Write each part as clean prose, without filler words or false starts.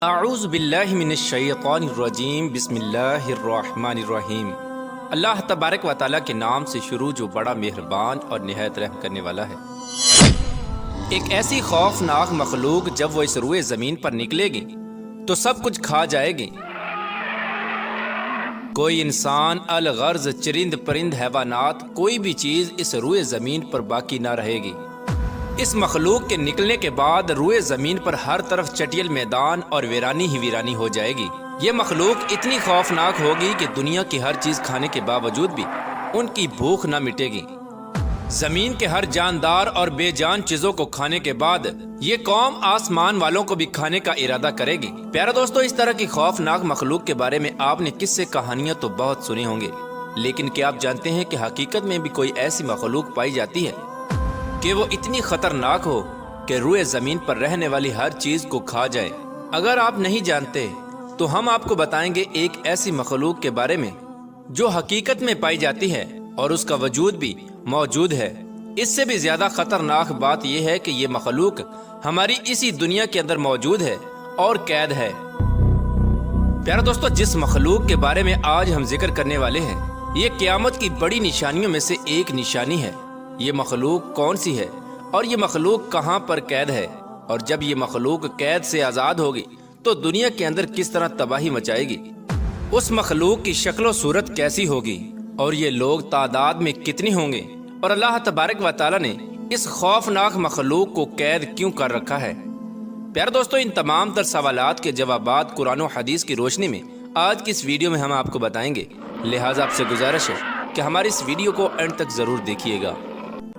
اعوذ باللہ من الشیطان الرجیم بسم اللہ الرحمن الرحیم۔ اللہ تبارک و تعالیٰ کے نام سے شروع جو بڑا مہربان اور نہایت رحم کرنے والا ہے۔ ایک ایسی خوفناک مخلوق جب وہ اس روئے زمین پر نکلے گی تو سب کچھ کھا جائے گی۔ کوئی انسان، الغرض، چرند پرند، حیوانات، کوئی بھی چیز اس روئے زمین پر باقی نہ رہے گی۔ اس مخلوق کے نکلنے کے بعد روئے زمین پر ہر طرف چٹیل میدان اور ویرانی ہی ویرانی ہو جائے گی۔ یہ مخلوق اتنی خوفناک ہوگی کہ دنیا کی ہر چیز کھانے کے باوجود بھی ان کی بھوک نہ مٹے گی۔ زمین کے ہر جاندار اور بے جان چیزوں کو کھانے کے بعد یہ قوم آسمان والوں کو بھی کھانے کا ارادہ کرے گی۔ پیارے دوستو، اس طرح کی خوفناک مخلوق کے بارے میں آپ نے قصے کہانیاں تو بہت سنے ہوں گے، لیکن کیا آپ جانتے ہیں کہ حقیقت میں بھی کوئی ایسی مخلوق پائی جاتی ہے کہ وہ اتنی خطرناک ہو کہ روئے زمین پر رہنے والی ہر چیز کو کھا جائے؟ اگر آپ نہیں جانتے تو ہم آپ کو بتائیں گے ایک ایسی مخلوق کے بارے میں جو حقیقت میں پائی جاتی ہے اور اس کا وجود بھی موجود ہے۔ اس سے بھی زیادہ خطرناک بات یہ ہے کہ یہ مخلوق ہماری اسی دنیا کے اندر موجود ہے اور قید ہے۔ پیارے دوستو، جس مخلوق کے بارے میں آج ہم ذکر کرنے والے ہیں، یہ قیامت کی بڑی نشانیوں میں سے ایک نشانی ہے۔ یہ مخلوق کون سی ہے اور یہ مخلوق کہاں پر قید ہے؟ اور جب یہ مخلوق قید سے آزاد ہوگی تو دنیا کے اندر کس طرح تباہی مچائے گی؟ اس مخلوق کی شکل و صورت کیسی ہوگی اور یہ لوگ تعداد میں کتنے ہوں گے؟ اور اللہ تبارک و تعالیٰ نے اس خوفناک مخلوق کو قید کیوں کر رکھا ہے؟ پیارے دوستو، ان تمام تر سوالات کے جوابات قرآن و حدیث کی روشنی میں آج کی اس ویڈیو میں ہم آپ کو بتائیں گے، لہٰذا آپ سے گزارش ہے کہ ہماری اس ویڈیو کو اینڈ تک ضرور دیکھیے گا۔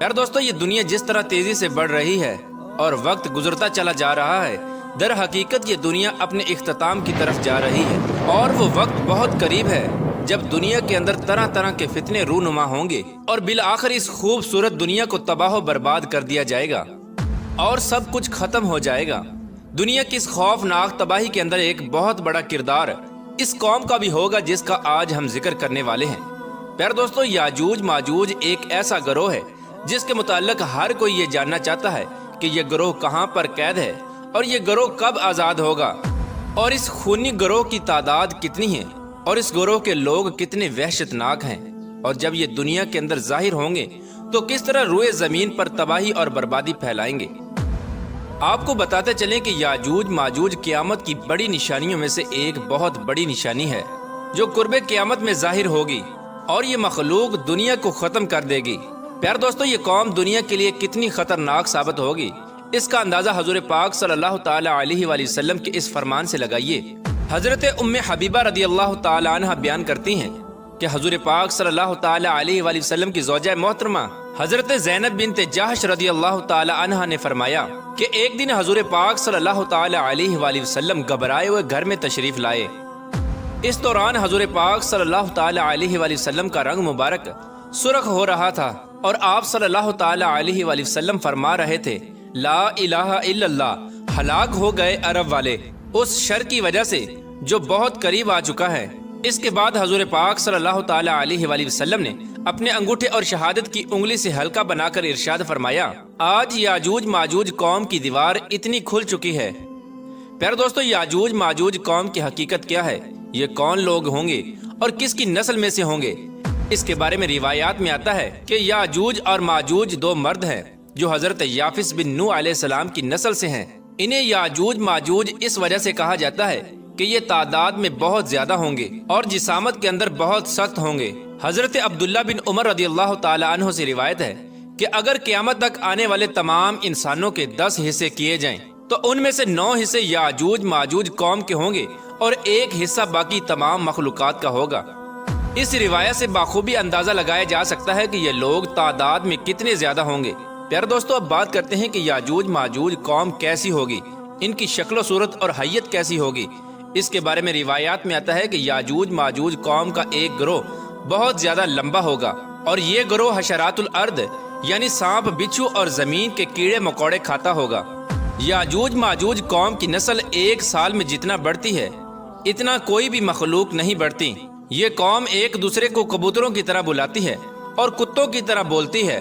یار دوستو، یہ دنیا جس طرح تیزی سے بڑھ رہی ہے اور وقت گزرتا چلا جا رہا ہے، در حقیقت یہ دنیا اپنے اختتام کی طرف جا رہی ہے، اور وہ وقت بہت قریب ہے جب دنیا کے اندر طرح طرح کے فتنے رونما ہوں گے اور بالآخر اس خوبصورت دنیا کو تباہ و برباد کر دیا جائے گا اور سب کچھ ختم ہو جائے گا۔ دنیا کی اس خوفناک تباہی کے اندر ایک بہت بڑا کردار اس قوم کا بھی ہوگا جس کا آج ہم ذکر کرنے والے ہیں۔ پیارے دوستو، یاجوج ماجوج ایک ایسا گروہ ہے جس کے متعلق ہر کوئی یہ جاننا چاہتا ہے کہ یہ گروہ کہاں پر قید ہے اور یہ گروہ کب آزاد ہوگا، اور اس خونی گروہ کی تعداد کتنی ہے اور اس گروہ کے لوگ کتنے وحشتناک ہیں، اور جب یہ دنیا کے اندر ظاہر ہوں گے تو کس طرح روئے زمین پر تباہی اور بربادی پھیلائیں گے۔ آپ کو بتاتے چلیں کہ یاجوج ماجوج قیامت کی بڑی نشانیوں میں سے ایک بہت بڑی نشانی ہے جو قرب قیامت میں ظاہر ہوگی، اور یہ مخلوق دنیا کو ختم کر دے گی۔ پیار دوستو، یہ قوم دنیا کے لیے کتنی خطرناک ثابت ہوگی، اس کا اندازہ حضور پاک صلی اللہ تعالی علیہ وآلہ وسلم کے اس فرمان سے لگائیے۔ حضرت ام حبیبہ رضی اللہ تعالی عنہ بیان کرتی ہیں کہ حضور پاک صلی اللہ تعالی علیہ وآلہ وسلم کی زوجہ محترمہ حضرت زینب بنت جحش رضی اللہ تعالی عنہ نے فرمایا کہ ایک دن حضور پاک صلی اللہ تعالی علیہ وآلہ وسلم گھبرائے ہوئے گھر میں تشریف لائے۔ اس دوران حضور پاک صلی اللہ تعالی علیہ وآلہ وسلم کا رنگ مبارک سرخ ہو رہا تھا، اور آپ صلی اللہ تعالی علیہ وآلہ وسلم فرما رہے تھے، لا الہ الا اللہ، ہلاک ہو گئے عرب والے اس شر کی وجہ سے جو بہت قریب آ چکا ہے۔ اس کے بعد حضور پاک صلی اللہ تعالی علیہ وآلہ وسلم نے اپنے انگوٹھے اور شہادت کی انگلی سے ہلکا بنا کر ارشاد فرمایا، آج یاجوج ماجوج قوم کی دیوار اتنی کھل چکی ہے۔ پیارے دوستو، یاجوج ماجوج قوم کی حقیقت کیا ہے؟ یہ کون لوگ ہوں گے اور کس کی نسل میں سے ہوں گے؟ اس کے بارے میں روایات میں آتا ہے کہ یاجوج اور ماجوج دو مرد ہیں جو حضرت یافس بن نوح علیہ السلام کی نسل سے ہیں۔ انہیں یاجوج ماجوج اس وجہ سے کہا جاتا ہے کہ یہ تعداد میں بہت زیادہ ہوں گے اور جسامت کے اندر بہت سخت ہوں گے۔ حضرت عبداللہ بن عمر رضی اللہ تعالی عنہ سے روایت ہے کہ اگر قیامت تک آنے والے تمام انسانوں کے 10 حصے کیے جائیں تو ان میں سے 9 حصے یاجوج ماجوج قوم کے ہوں گے اور ایک حصہ باقی تمام مخلوقات کا ہوگا۔ اس روایت سے بخوبی اندازہ لگایا جا سکتا ہے کہ یہ لوگ تعداد میں کتنے زیادہ ہوں گے۔ پیارے دوستو، اب بات کرتے ہیں کہ یاجوج ماجوج قوم کیسی ہوگی، ان کی شکل و صورت اور حیت کیسی ہوگی۔ اس کے بارے میں روایات میں آتا ہے کہ یاجوج ماجوج قوم کا ایک گروہ بہت زیادہ لمبا ہوگا، اور یہ گروہ حشرات الارض یعنی سانپ، بچھو اور زمین کے کیڑے مکوڑے کھاتا ہوگا۔ یاجوج ماجوج قوم کی نسل ایک سال میں جتنا بڑھتی ہے اتنا کوئی بھی مخلوق نہیں بڑھتی۔ یہ قوم ایک دوسرے کو کبوتروں کی طرح بلاتی ہے اور کتوں کی طرح بولتی ہے۔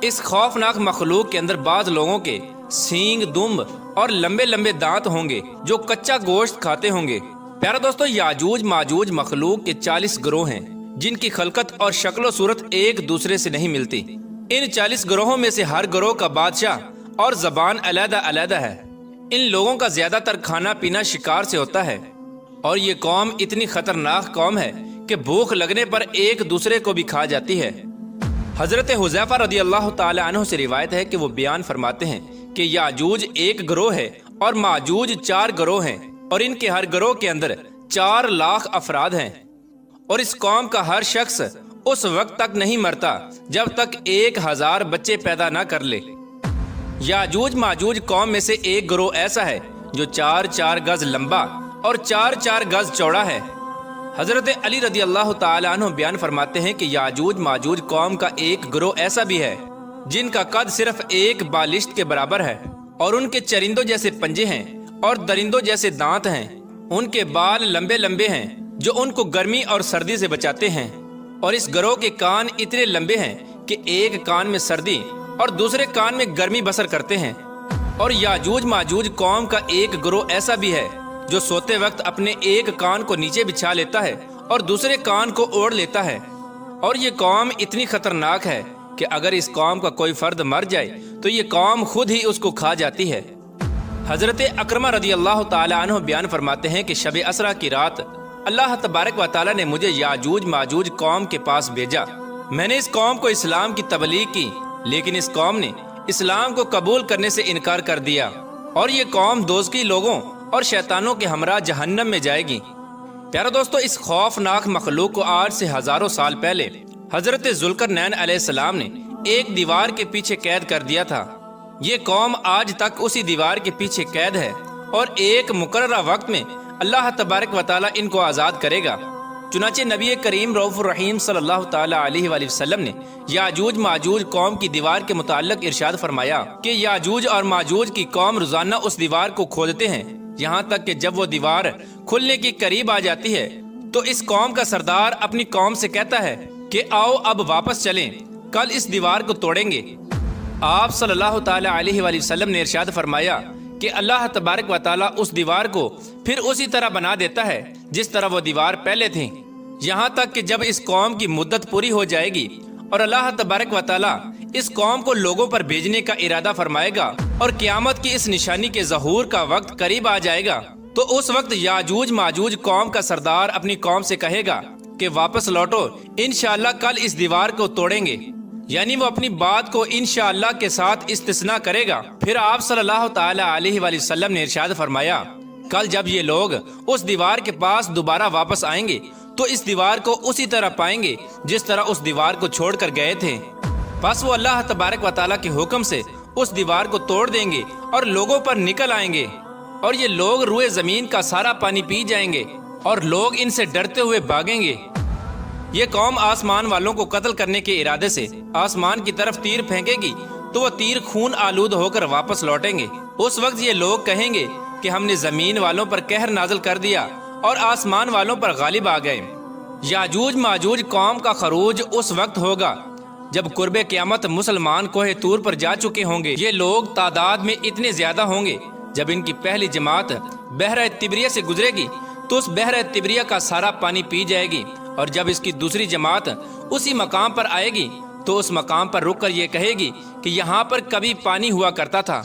اس خوفناک مخلوق کے اندر بعض لوگوں کے سینگ دم اور لمبے لمبے دانت ہوں گے جو کچا گوشت کھاتے ہوں گے۔ پیارا دوستو، یاجوج ماجوج مخلوق کے 40 گروہ ہیں جن کی خلقت اور شکل و صورت ایک دوسرے سے نہیں ملتی۔ ان 40 گروہوں میں سے ہر گروہ کا بادشاہ اور زبان علیحدہ علیحدہ ہے۔ ان لوگوں کا زیادہ تر کھانا پینا شکار سے ہوتا ہے، اور یہ قوم اتنی خطرناک قوم ہے کہ بھوک لگنے پر ایک دوسرے کو بھی کھا جاتی ہے۔ حضرت حذیفہ رضی اللہ تعالی عنہ سے روایت ہے کہ وہ بیان فرماتے ہیں کہ یاجوج ایک گروہ ہے اور ماجوج 4 گروہ ہیں، اور ان کے ہر گروہ کے اندر 4 لاکھ افراد ہیں، اور اس قوم کا ہر شخص اس وقت تک نہیں مرتا جب تک 1000 بچے پیدا نہ کر لے۔ یاجوج ماجوج قوم میں سے ایک گروہ ایسا ہے جو 4 گز لمبا اور 4 گز چوڑا ہے۔ حضرت علی رضی اللہ تعالی عنہ بیان فرماتے ہیں کہ یاجوج ماجوج قوم کا ایک گروہ ایسا بھی ہے جن کا قد صرف ایک بالشت کے برابر ہے، اور ان کے چرندوں جیسے پنجے ہیں اور درندوں جیسے دانت ہیں۔ ان کے بال لمبے لمبے ہیں جو ان کو گرمی اور سردی سے بچاتے ہیں، اور اس گروہ کے کان اتنے لمبے ہیں کہ ایک کان میں سردی اور دوسرے کان میں گرمی بسر کرتے ہیں۔ اور یاجوج ماجوج قوم کا ایک گروہ ایسا بھی ہے جو سوتے وقت اپنے ایک کان کو نیچے بچھا لیتا ہے اور دوسرے کان کو اوڑھ لیتا ہے، اور یہ قوم اتنی خطرناک ہے کہ اگر اس قوم کا کوئی فرد مر جائے تو یہ قوم خود ہی اس کو کھا جاتی ہے۔ حضرت اکرمہ رضی اللہ تعالی عنہ بیان فرماتے ہیں کہ شب اسرا کی رات اللہ تبارک و تعالی نے مجھے یاجوج ماجوج قوم کے پاس بھیجا۔ میں نے اس قوم کو اسلام کی تبلیغ کی، لیکن اس قوم نے اسلام کو قبول کرنے سے انکار کر دیا، اور یہ قوم دوزخی لوگوں اور شیطانوں کے ہمراہ جہنم میں جائے گی۔ پیارا دوستو، اس خوفناک مخلوق کو آج سے ہزاروں سال پہلے حضرت ذوالقرنین علیہ السلام نے ایک دیوار کے پیچھے قید کر دیا تھا۔ یہ قوم آج تک اسی دیوار کے پیچھے قید ہے، اور ایک مقررہ وقت میں اللہ تبارک و تعالی ان کو آزاد کرے گا۔ چنانچہ نبی کریم رؤوف الرحیم صلی اللہ تعالی علیہ وآلہ وسلم نے یاجوج ماجوج قوم کی دیوار کے متعلق ارشاد فرمایا کہ یاجوج اور ماجوج کی قوم روزانہ اس دیوار کو کھودتے ہیں، یہاں تک کہ جب وہ دیوار کھلنے کی قریب آ جاتی ہے تو اس قوم کا سردار اپنی قوم سے کہتا ہے کہ آؤ اب واپس چلیں، کل اس دیوار کو توڑیں گے۔ آپ صلی اللہ تعالی علیہ وآلہ وسلم نے ارشاد فرمایا کہ اللہ تبارک و تعالی اس دیوار کو پھر اسی طرح بنا دیتا ہے جس طرح وہ دیوار پہلے تھی، یہاں تک کہ جب اس قوم کی مدت پوری ہو جائے گی اور اللہ تبارک و تعالی اس قوم کو لوگوں پر بھیجنے کا ارادہ فرمائے گا اور قیامت کی اس نشانی کے ظہور کا وقت قریب آ جائے گا، تو اس وقت یاجوج ماجوج قوم کا سردار اپنی قوم سے کہے گا کہ واپس لوٹو، انشاءاللہ کل اس دیوار کو توڑیں گے، یعنی وہ اپنی بات کو انشاءاللہ کے ساتھ استثناء کرے گا۔ پھر آپ صلی اللہ تعالی علیہ وآلہ وسلم نے ارشاد فرمایا کل جب یہ لوگ اس دیوار کے پاس دوبارہ واپس آئیں گے تو اس دیوار کو اسی طرح پائیں گے جس طرح اس دیوار کو چھوڑ کر گئے تھے۔ پس وہ اللہ تبارک و تعالیٰ کے حکم سے اس دیوار کو توڑ دیں گے اور لوگوں پر نکل آئیں گے، اور یہ لوگ روئے زمین کا سارا پانی پی جائیں گے اور لوگ ان سے ڈرتے ہوئے بھاگیں گے۔ یہ قوم آسمان والوں کو قتل کرنے کے ارادے سے آسمان کی طرف تیر پھینکے گی تو وہ تیر خون آلود ہو کر واپس لوٹیں گے۔ اس وقت یہ لوگ کہیں گے کہ ہم نے زمین والوں پر قہر نازل کر دیا اور آسمان والوں پر غالب آ گئے۔ یاجوج ماجوج قوم کا خروج اس وقت ہوگا جب قرب قیامت مسلمان کوہ طور پر جا چکے ہوں گے۔ یہ لوگ تعداد میں اتنے زیادہ ہوں گے، جب ان کی پہلی جماعت بحر تبریہ سے گزرے گی تو اس بحر تبریہ کا سارا پانی پی جائے گی، اور جب اس کی دوسری جماعت اسی مقام پر آئے گی تو اس مقام پر رک کر یہ کہے گی کہ یہاں پر کبھی پانی ہوا کرتا تھا۔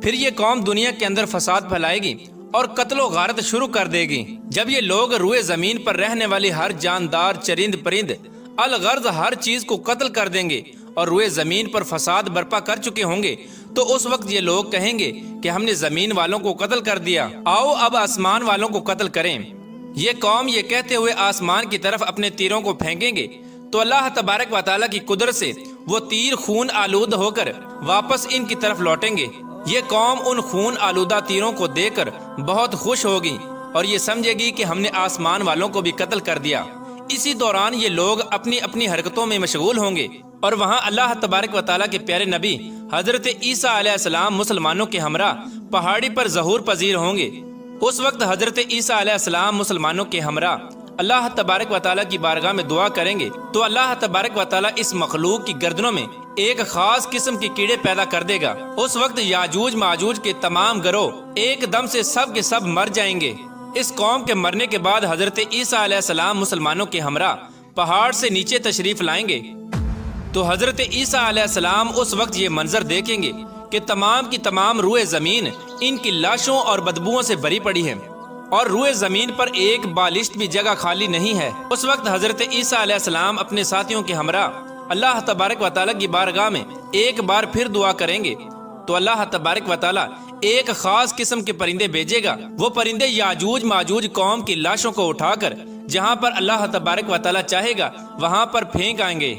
پھر یہ قوم دنیا کے اندر فساد پھیلائے گی اور قتل و غارت شروع کر دے گی۔ جب یہ لوگ روئے زمین پر رہنے والی ہر جاندار چرند پرند الغرض ہر چیز کو قتل کر دیں گے اور روئے زمین پر فساد برپا کر چکے ہوں گے، تو اس وقت یہ لوگ کہیں گے کہ ہم نے زمین والوں کو قتل کر دیا، آؤ اب آسمان والوں کو قتل کریں۔ یہ قوم یہ کہتے ہوئے آسمان کی طرف اپنے تیروں کو پھینکیں گے تو اللہ تبارک و تعالیٰ کی قدرت سے وہ تیر خون آلود ہو کر واپس ان کی طرف لوٹیں گے۔ یہ قوم ان خون آلودہ تیروں کو دیکھ کر بہت خوش ہوگی اور یہ سمجھے گی کہ ہم نے آسمان والوں کو بھی قتل کر دیا۔ اسی دوران یہ لوگ اپنی اپنی حرکتوں میں مشغول ہوں گے، اور وہاں اللہ تبارک و تعالیٰ کے پیارے نبی حضرت عیسیٰ علیہ السلام مسلمانوں کے ہمراہ پہاڑی پر ظہور پذیر ہوں گے۔ اس وقت حضرت عیسیٰ علیہ السلام مسلمانوں کے ہمراہ اللہ تبارک و تعالیٰ کی بارگاہ میں دعا کریں گے تو اللہ تبارک و تعالیٰ اس مخلوق کی گردنوں میں ایک خاص قسم کے کیڑے پیدا کر دے گا۔ اس وقت یاجوج ماجوج کے تمام گروہ ایک دم سے سب کے سب مر جائیں گے۔ اس قوم کے مرنے کے بعد حضرت عیسیٰ علیہ السلام مسلمانوں کے ہمراہ پہاڑ سے نیچے تشریف لائیں گے تو حضرت عیسیٰ علیہ السلام اس وقت یہ منظر دیکھیں گے کہ تمام کی تمام روئے زمین ان کی لاشوں اور بدبوؤں سے بھری پڑی ہے اور روئے زمین پر ایک بالشت بھی جگہ خالی نہیں ہے۔ اس وقت حضرت عیسیٰ علیہ السلام اپنے ساتھیوں کے ہمراہ اللہ تبارک و تعالیٰ کی بارگاہ میں ایک بار پھر دعا کریں گے تو اللہ تبارک و تعالیٰ ایک خاص قسم کے پرندے بھیجے گا۔ وہ پرندے یاجوج ماجوج قوم کی لاشوں کو اٹھا کر جہاں پر اللہ تبارک و تعالیٰ چاہے گا وہاں پر پھینک آئیں گے۔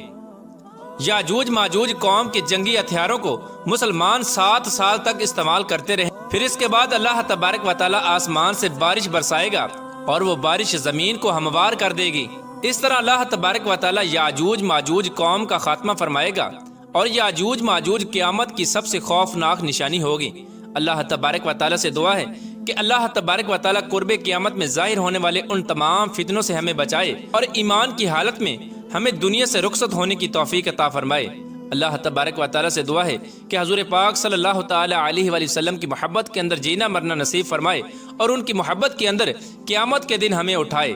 یاجوج ماجوج قوم کے جنگی ہتھیاروں کو مسلمان 7 سال تک استعمال کرتے رہے۔ پھر اس کے بعد اللہ تبارک و تعالیٰ آسمان سے بارش برسائے گا اور وہ بارش زمین کو ہموار کر دے گی۔ اس طرح اللہ تبارک و تعالیٰ یاجوج ماجوج قوم کا خاتمہ فرمائے گا اور یاجوج ماجوج قیامت کی سب سے خوفناک نشانی ہوگی۔ اللہ تبارک و تعالیٰ سے دعا ہے کہ اللہ تبارک و تعالیٰ قرب قیامت میں ظاہر ہونے والے ان تمام فتنوں سے ہمیں بچائے اور ایمان کی حالت میں ہمیں دنیا سے رخصت ہونے کی توفیق عطا فرمائے۔ اللہ تبارک و تعالیٰ سے دعا ہے کہ حضور پاک صلی اللہ تعالی علیہ وآلہ وسلم کی محبت کے اندر جینا مرنا نصیب فرمائے اور ان کی محبت کے اندر قیامت کے دن ہمیں اٹھائے۔